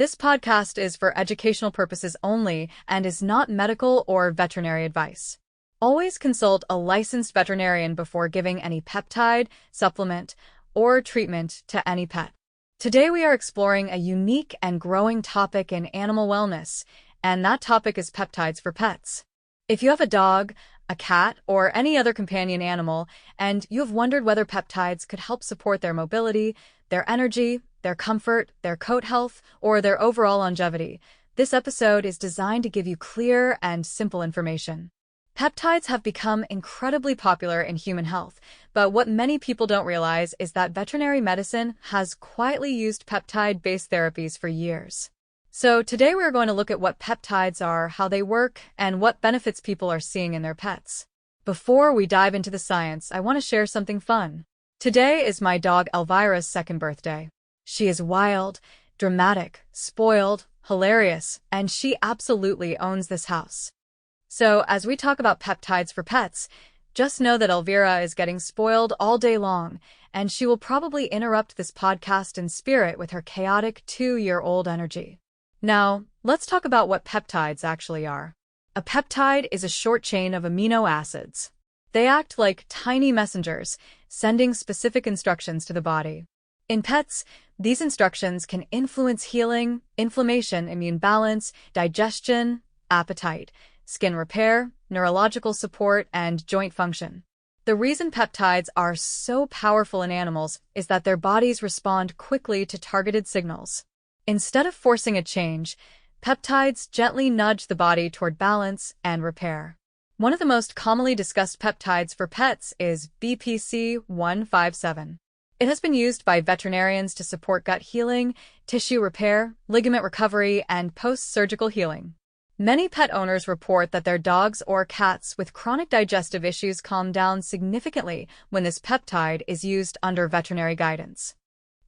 This podcast is for educational purposes only and is not medical or veterinary advice. Always consult a licensed veterinarian before giving any peptide, supplement, or treatment to any pet. Today we are exploring a unique and growing topic in animal wellness, and that topic is peptides for pets. If you have a dog, a cat, or any other companion animal, and you have wondered whether peptides could help support their mobility, their energy, their comfort, their coat health, or their overall longevity, this episode is designed to give you clear and simple information. Peptides have become incredibly popular in human health, but what many people don't realize is that veterinary medicine has quietly used peptide-based therapies for years. So today we're going to look at what peptides are, how they work, and what benefits people are seeing in their pets. Before we dive into the science, I want to share something fun. Today is my dog Elvira's second birthday. She is wild, dramatic, spoiled, hilarious, and she absolutely owns this house. So as we talk about peptides for pets, just know that Elvira is getting spoiled all day long, and she will probably interrupt this podcast in spirit with her chaotic 2-year-old energy. Now, let's talk about what peptides actually are. A peptide is a short chain of amino acids. They act like tiny messengers, sending specific instructions to the body. In pets, these instructions can influence healing, inflammation, immune balance, digestion, appetite, skin repair, neurological support, and joint function. The reason peptides are so powerful in animals is that their bodies respond quickly to targeted signals. Instead of forcing a change, peptides gently nudge the body toward balance and repair. One of the most commonly discussed peptides for pets is BPC-157. It has been used by veterinarians to support gut healing, tissue repair, ligament recovery, and post-surgical healing. Many pet owners report that their dogs or cats with chronic digestive issues calm down significantly when this peptide is used under veterinary guidance.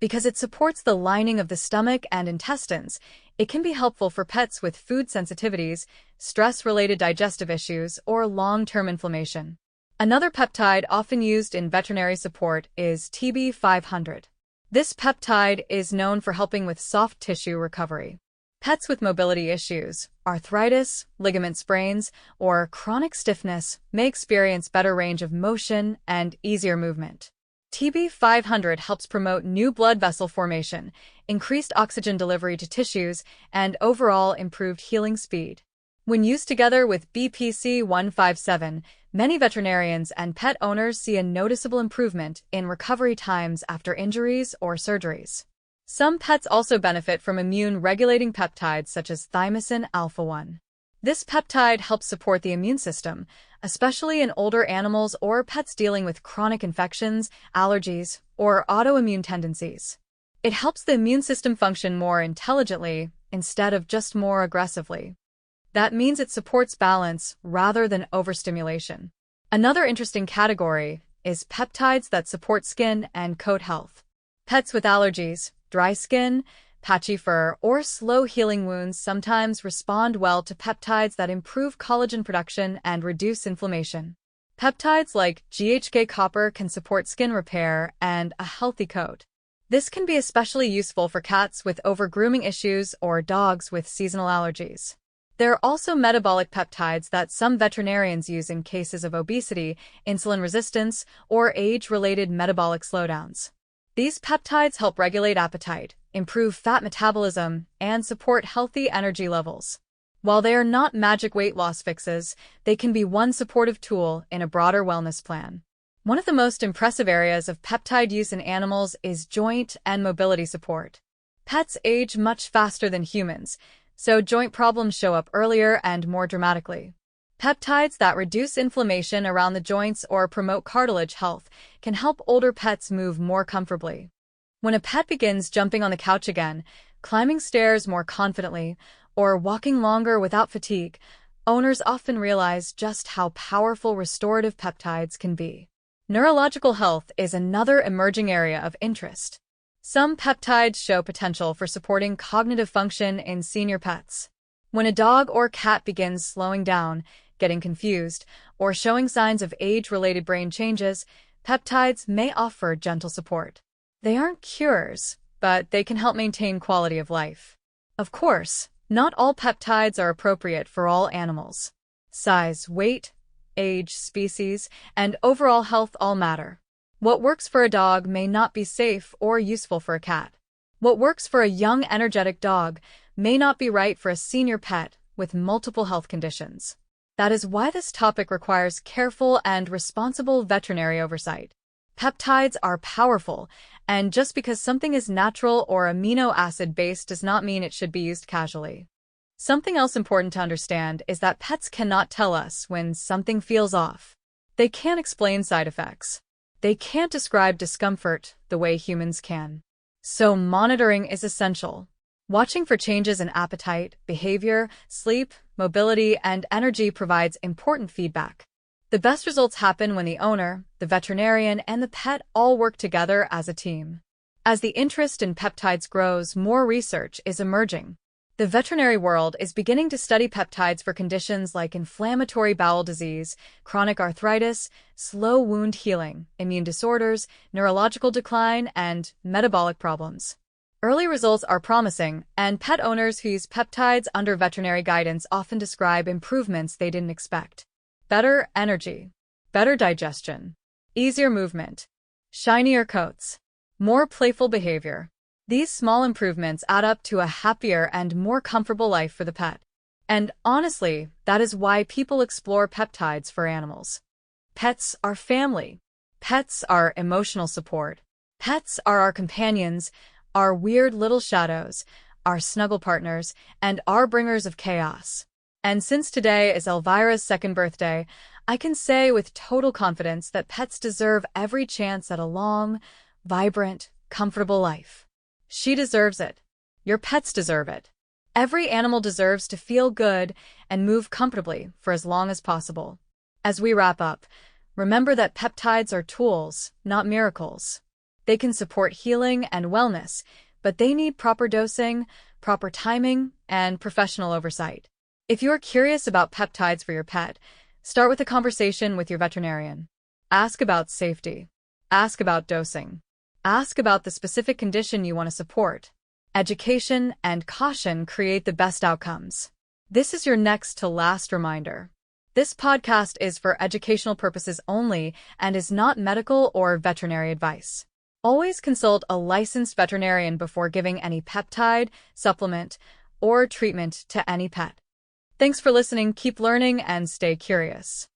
Because it supports the lining of the stomach and intestines, it can be helpful for pets with food sensitivities, stress-related digestive issues, or long-term inflammation. Another peptide often used in veterinary support is TB500. This peptide is known for helping with soft tissue recovery. Pets with mobility issues, arthritis, ligament sprains, or chronic stiffness may experience better range of motion and easier movement. TB500 helps promote new blood vessel formation, increased oxygen delivery to tissues, and overall improved healing speed. When used together with BPC-157, many veterinarians and pet owners see a noticeable improvement in recovery times after injuries or surgeries. Some pets also benefit from immune-regulating peptides such as thymosin alpha-1. This peptide helps support the immune system, especially in older animals or pets dealing with chronic infections, allergies, or autoimmune tendencies. It helps the immune system function more intelligently instead of just more aggressively. That means it supports balance rather than overstimulation. Another interesting category is peptides that support skin and coat health. Pets with allergies, dry skin, patchy fur, or slow-healing wounds sometimes respond well to peptides that improve collagen production and reduce inflammation. Peptides like GHK copper can support skin repair and a healthy coat. This can be especially useful for cats with over-grooming issues or dogs with seasonal allergies. There are also metabolic peptides that some veterinarians use in cases of obesity, insulin resistance, or age-related metabolic slowdowns. These peptides help regulate appetite, improve fat metabolism, and support healthy energy levels. While they are not magic weight loss fixes, they can be one supportive tool in a broader wellness plan. One of the most impressive areas of peptide use in animals is joint and mobility support. Pets age much faster than humans, so joint problems show up earlier and more dramatically. Peptides that reduce inflammation around the joints or promote cartilage health can help older pets move more comfortably. When a pet begins jumping on the couch again, climbing stairs more confidently, or walking longer without fatigue, owners often realize just how powerful restorative peptides can be. Neurological health is another emerging area of interest. Some peptides show potential for supporting cognitive function in senior pets. When a dog or cat begins slowing down, getting confused, or showing signs of age-related brain changes, peptides may offer gentle support. They aren't cures, but they can help maintain quality of life. Of course, not all peptides are appropriate for all animals. Size, weight, age, species, and overall health all matter. What works for a dog may not be safe or useful for a cat. What works for a young, energetic dog may not be right for a senior pet with multiple health conditions. That is why this topic requires careful and responsible veterinary oversight. Peptides are powerful, and just because something is natural or amino acid based does not mean it should be used casually. Something else important to understand is that pets cannot tell us when something feels off. They can't explain side effects. They can't describe discomfort the way humans can. So monitoring is essential. Watching for changes in appetite, behavior, sleep, mobility, and energy provides important feedback. The best results happen when the owner, the veterinarian, and the pet all work together as a team. As the interest in peptides grows, more research is emerging. The veterinary world is beginning to study peptides for conditions like inflammatory bowel disease, chronic arthritis, slow wound healing, immune disorders, neurological decline, and metabolic problems. Early results are promising, and pet owners who use peptides under veterinary guidance often describe improvements they didn't expect. Better energy, better digestion, easier movement, shinier coats, more playful behavior. These small improvements add up to a happier and more comfortable life for the pet. And honestly, that is why people explore peptides for animals. Pets are family. Pets are emotional support. Pets are our companions, our weird little shadows, our snuggle partners, and our bringers of chaos. And since today is Elvira's second birthday, I can say with total confidence that pets deserve every chance at a long, vibrant, comfortable life. She deserves it. Your pets deserve it. Every animal deserves to feel good and move comfortably for as long as possible. As we wrap up, remember that peptides are tools, not miracles. They can support healing and wellness, but they need proper dosing, proper timing, and professional oversight. If you are curious about peptides for your pet, start with a conversation with your veterinarian. Ask about safety. Ask about dosing. Ask about the specific condition you want to support. Education and caution create the best outcomes. This is your next to last reminder. This podcast is for educational purposes only and is not medical or veterinary advice. Always consult a licensed veterinarian before giving any peptide, supplement, or treatment to any pet. Thanks for listening, keep learning, and stay curious.